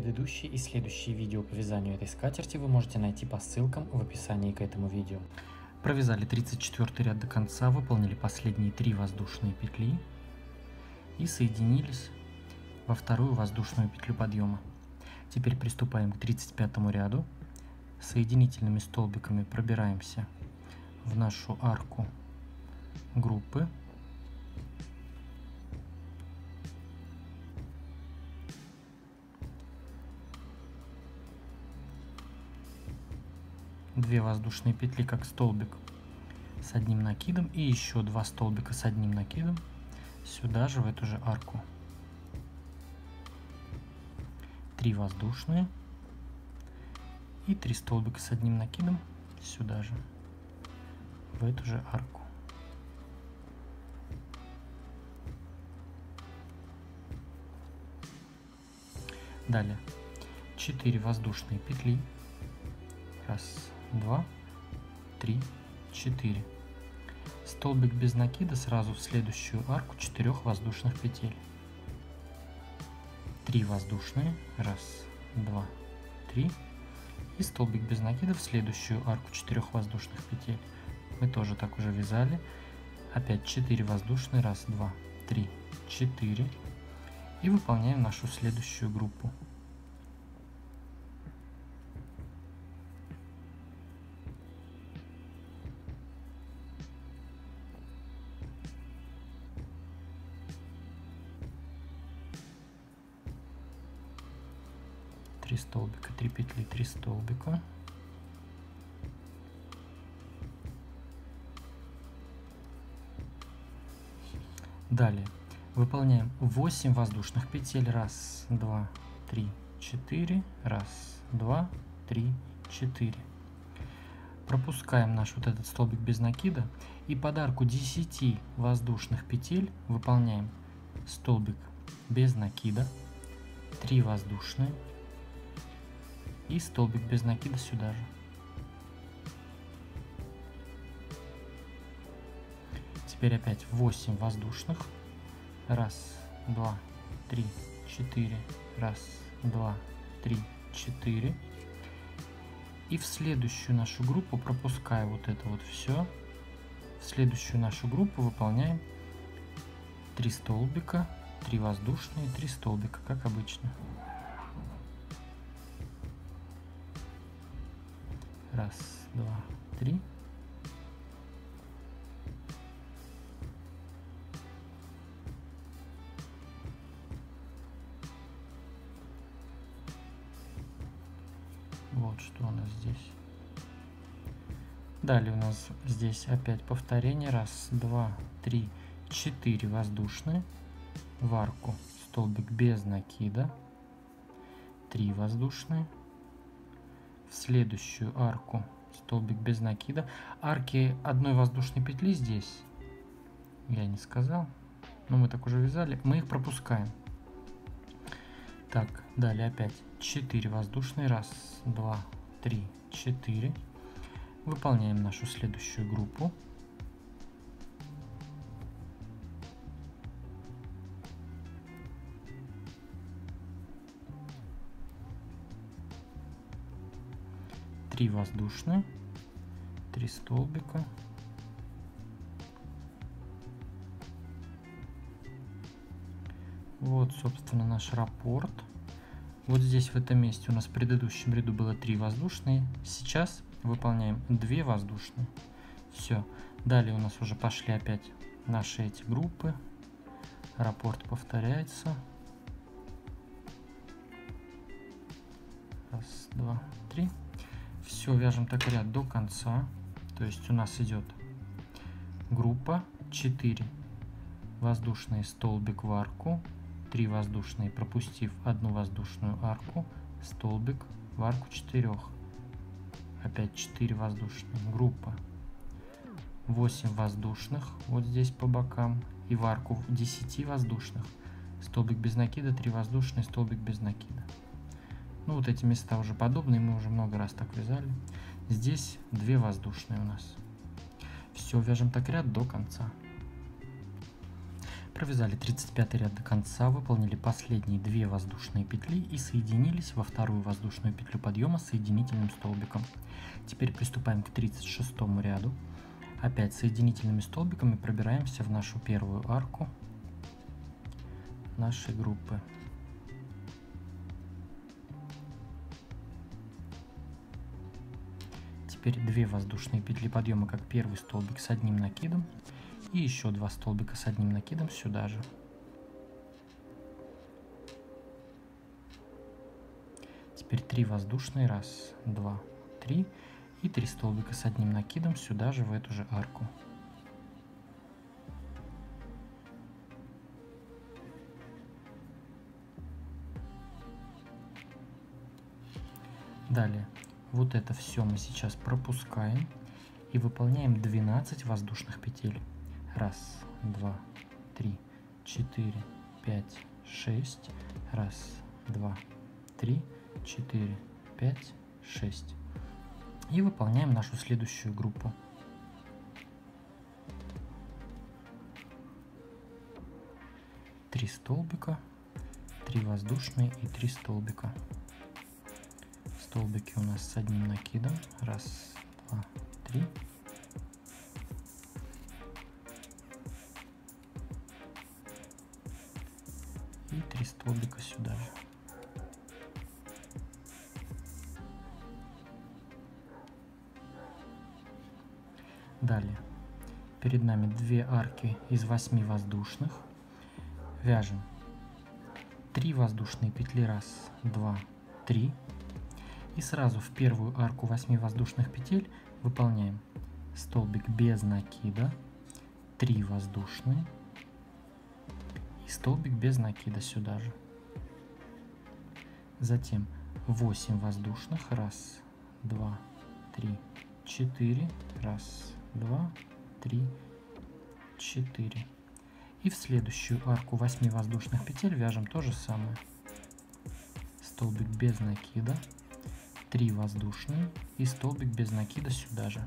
Предыдущие и следующие видео по вязанию этой скатерти вы можете найти по ссылкам в описании к этому видео. Провязали 34 ряд до конца, выполнили последние 3 воздушные петли и соединились во вторую воздушную петлю подъема. Теперь приступаем к 35 ряду. Соединительными столбиками пробираемся в нашу арку группы. Две воздушные петли как столбик с одним накидом и еще 2 столбика с одним накидом сюда же в эту же арку. 3 воздушные и 3 столбика с одним накидом сюда же в эту же арку. Далее 4 воздушные петли. Раз, два, три, 4. Столбик без накида сразу в следующую арку 4 воздушных петель. 3 воздушные. Раз, два, 3. И столбик без накида в следующую арку 4 воздушных петель. Мы тоже так уже вязали. Опять 4 воздушные. Раз, два, 3, 4. И выполняем нашу следующую группу. Три столбика, 3 петли, 3 столбика. Далее выполняем 8 воздушных петель. Раз, два, 3, 4. Раз, два, 3, 4. Пропускаем наш вот этот столбик без накида и под арку 10 воздушных петель выполняем столбик без накида, 3 воздушные и столбик без накида сюда же. Теперь опять 8 воздушных. Раз, два, 3, 4. Раз, два, 3, 4. И в следующую нашу группу, пропуская вот это вот все, в следующую нашу группу выполняем 3 столбика, 3 воздушные, 3 столбика, как обычно. Раз, два, 3. Вот что у нас здесь. Далее у нас здесь опять повторение. Раз, два, 3, 4 воздушные. В арку столбик без накида. 3 воздушные. В следующую арку столбик без накида. Арки одной воздушной петли здесь я не сказал, но мы так уже вязали. Мы их пропускаем. Так, далее опять 4 воздушные. Раз, два, 3, 4. Выполняем нашу следующую группу. Три воздушные, 3 столбика. Вот, собственно, наш раппорт. Вот здесь, в этом месте, у нас в предыдущем ряду было 3 воздушные. Сейчас выполняем 2 воздушные. Все. Далее у нас уже пошли опять наши эти группы. Раппорт повторяется. Раз, два, 3. Все, вяжем так ряд до конца. То есть у нас идет группа 4 воздушные, столбик в арку, 3 воздушные, пропустив одну воздушную арку, столбик в арку 4. Опять 4 воздушные, группа 8 воздушных вот здесь по бокам и в арку 10 воздушных, столбик без накида, 3 воздушные, столбик без накида. Ну, вот эти места уже подобные, мы уже много раз так вязали. Здесь 2 воздушные у нас. Все, вяжем так ряд до конца. Провязали 35 ряд до конца, выполнили последние 2 воздушные петли и соединились во вторую воздушную петлю подъема соединительным столбиком. Теперь приступаем к 36 ряду. Опять соединительными столбиками пробираемся в нашу первую арку нашей группы. Теперь 2 воздушные петли подъема как первый столбик с одним накидом и еще 2 столбика с одним накидом сюда же. Теперь 3 воздушные, 1, 2, 3 и 3 столбика с одним накидом сюда же в эту же арку. Далее, вот это все мы сейчас пропускаем и выполняем 12 воздушных петель. 1, 2, 3, 4, 5, 6. 1, 2, 3, 4, 5, 6. И выполняем нашу следующую группу. Три столбика, 3 воздушные и 3 столбика. Столбики у нас с одним накидом. 1, 2, 3. И 3 столбика сюда же. Далее, перед нами 2 арки из 8 воздушных. Вяжем 3 воздушные петли, 1, 2, 3. И сразу в первую арку 8 воздушных петель выполняем столбик без накида, 3 воздушные и столбик без накида сюда же. Затем 8 воздушных, 1, 2, 3, 4, 1, 2, 3, 4. И в следующую арку 8 воздушных петель вяжем то же самое. Столбик без накида, 3 воздушные и столбик без накида сюда же.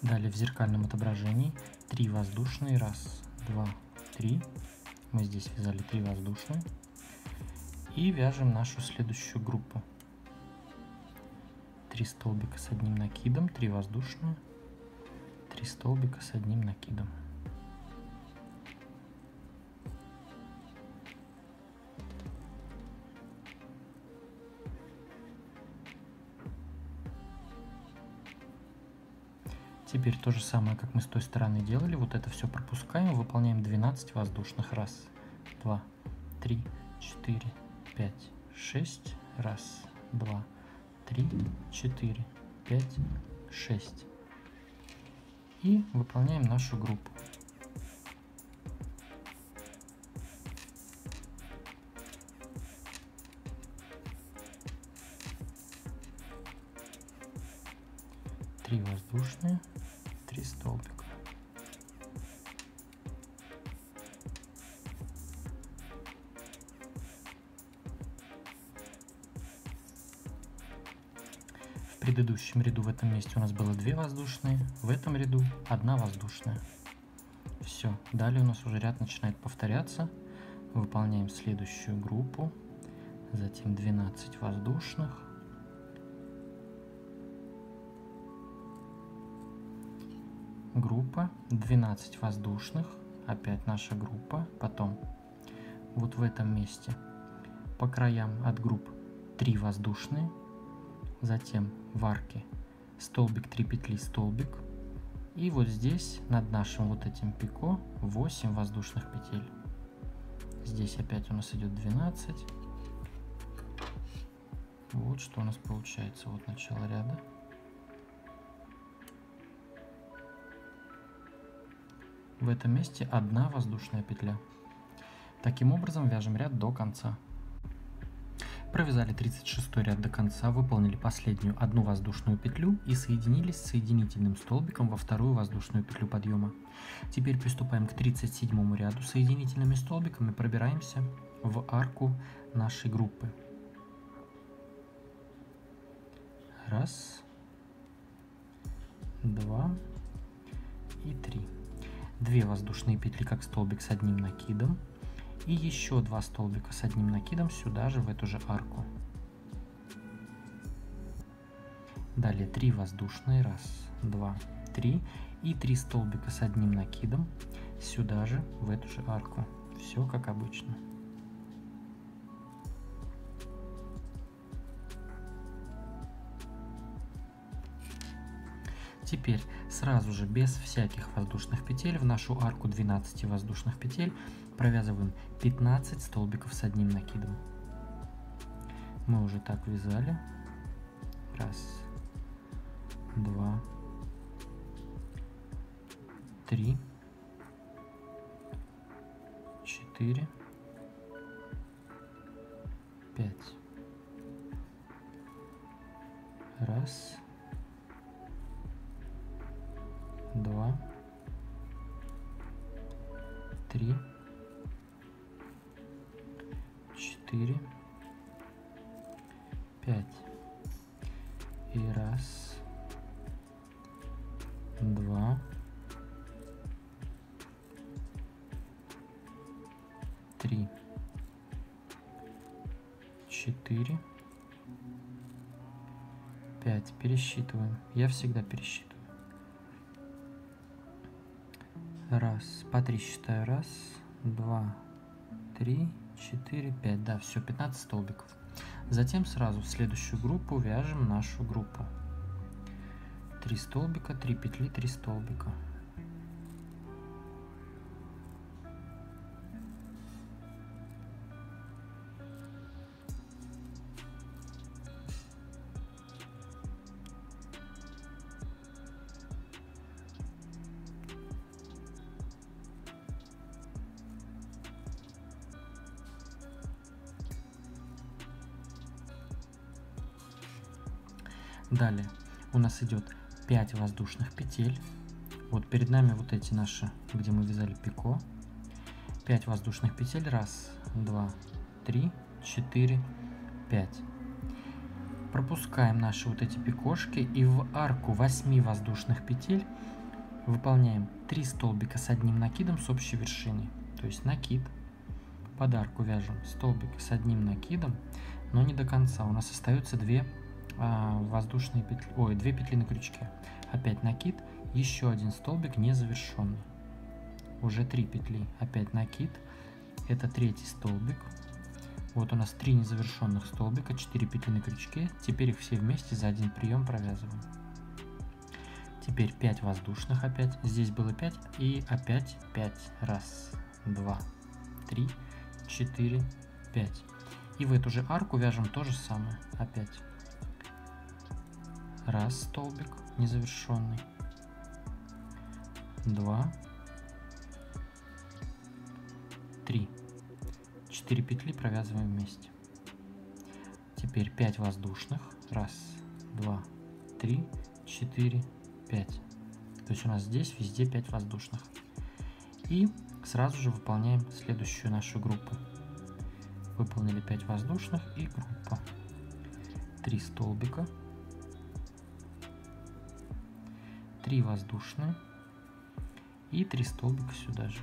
Далее в зеркальном отображении 3 воздушные, 1, 2, 3. Мы здесь вязали 3 воздушные. И вяжем нашу следующую группу. 3 столбика с одним накидом, 3 воздушные, 3 столбика с одним накидом. Теперь то же самое, как мы с той стороны делали. Вот это все пропускаем, выполняем 12 воздушных. 1, 2, 3, 4, 5, 6. 1, 2, 3, 4, 5, 6. И выполняем нашу группу. Три воздушные, 3 столбика. В предыдущем ряду в этом месте у нас было 2 воздушные, в этом ряду 1 воздушная. Все, далее у нас уже ряд начинает повторяться. Выполняем следующую группу, затем 12 воздушных. Группа, 12 воздушных, опять наша группа, потом вот в этом месте по краям от групп 3 воздушные, затем в арке столбик, 3 петли, столбик, и вот здесь над нашим вот этим пико 8 воздушных петель. Здесь опять у нас идет 12. Вот что у нас получается, вот начало ряда. В этом месте 1 воздушная петля. Таким образом вяжем ряд до конца. Провязали 36 ряд до конца, выполнили последнюю 1 воздушную петлю и соединились с соединительным столбиком во вторую воздушную петлю подъема. Теперь приступаем к 37 ряду. Соединительными столбиками пробираемся в арку нашей группы. 1, 2 и 3. 2 воздушные петли как столбик с одним накидом и еще 2 столбика с одним накидом сюда же в эту же арку. Далее 3 воздушные, 1, 2, 3 и 3 столбика с одним накидом сюда же в эту же арку. Все как обычно. Теперь сразу же без всяких воздушных петель в нашу арку 12 воздушных петель провязываем 15 столбиков с одним накидом. Мы уже так вязали. 1, 2, 3, 4, 5. 1, 2, 3, 4, 5. И 1, 2, 3, 4, 5. Пересчитываем. Я всегда пересчитываю. 1, по 3 считаю. 1, 2, 3, 4, 5. Да, все, 15 столбиков. Затем сразу в следующую группу вяжем нашу группу. 3 столбика, 3 петли, 3 столбика. Далее у нас идет 5 воздушных петель. Вот перед нами вот эти наши, где мы вязали пико. 5 воздушных петель. 1, 2, 3, 4, 5. Пропускаем наши вот эти пикошки и в арку 8 воздушных петель выполняем 3 столбика с одним накидом с общей вершиной. То есть накид, под арку вяжем столбик с одним накидом, но не до конца. У нас остаются 2 воздушные петли, 2 петли на крючке. Опять накид, еще один столбик незавершенный. Уже 3 петли, опять накид. Это 3-й столбик. Вот у нас 3 незавершенных столбика, 4 петли на крючке. Теперь их все вместе за один прием провязываем. Теперь 5 воздушных опять. Здесь было 5 и опять 5. 1, 2, 3, 4, 5. И в эту же арку вяжем то же самое. Опять 1 столбик незавершенный, 2, 3, 4 петли провязываем вместе. Теперь 5 воздушных. 1, 2, 3, 4, 5. То есть у нас здесь везде 5 воздушных. И сразу же выполняем следующую нашу группу. Выполнили 5 воздушных и группа. 3 столбика, 3 воздушные и 3 столбика сюда же.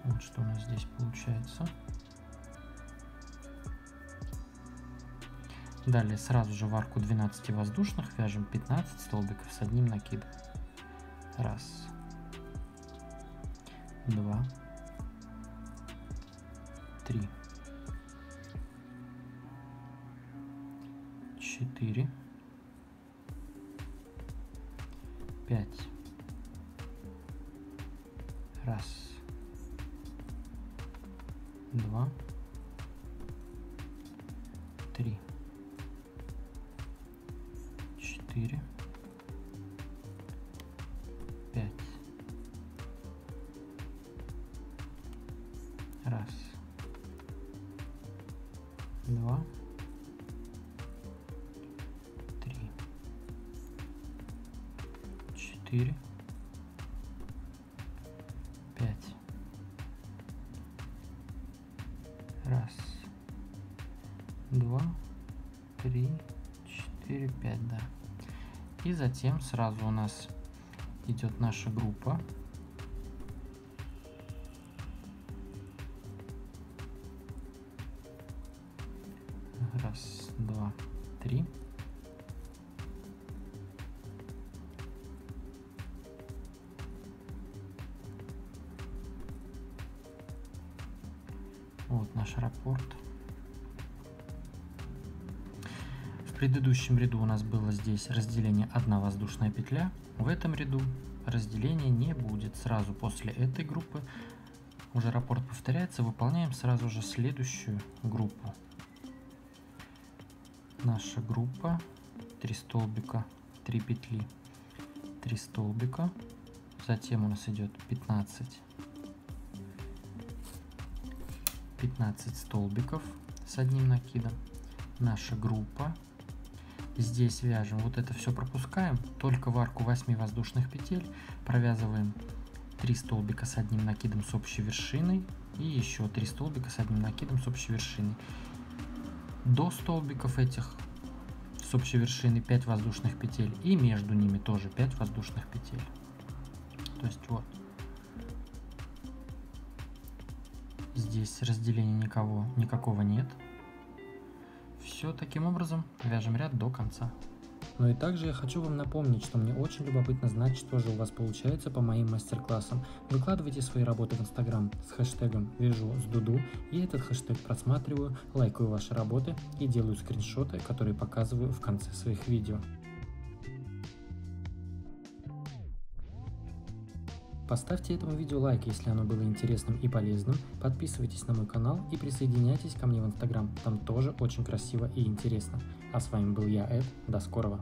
Вот что у нас здесь получается. Далее сразу же в арку 12 воздушных вяжем 15 столбиков с одним накидом. 1, 2, 3, 4, 5. 1, 2, 3, 4, 5. 1, 2, 3, 4, 5. 1, 2, 3, 4, 5, да. И затем сразу у нас идет наша группа. Раз, два, три. Вот наш раппорт. В предыдущем ряду у нас было здесь разделение 1 воздушная петля. В этом ряду разделения не будет. Сразу после этой группы уже раппорт повторяется. Выполняем сразу же следующую группу. Наша группа 3 столбика, 3 петли, 3 столбика. Затем у нас идет 15 столбиков с одним накидом. Наша группа. Здесь вяжем, вот это все пропускаем, только в арку 8 воздушных петель провязываем 3 столбика с одним накидом с общей вершиной и еще 3 столбика с одним накидом с общей вершиной. До столбиков этих с общей вершиной 5 воздушных петель и между ними тоже 5 воздушных петель. То есть вот. Здесь разделения никакого нет. Все таким образом вяжем ряд до конца. Ну и также я хочу вам напомнить, что мне очень любопытно знать, что же у вас получается по моим мастер-классам. Выкладывайте свои работы в Инстаграм с хэштегом «Вяжу с Дуду». Я этот хэштег просматриваю, лайкаю ваши работы и делаю скриншоты, которые показываю в конце своих видео. Поставьте этому видео лайк, если оно было интересным и полезным, подписывайтесь на мой канал и присоединяйтесь ко мне в Инстаграм, там тоже очень красиво и интересно. А с вами был я, Эд, до скорого!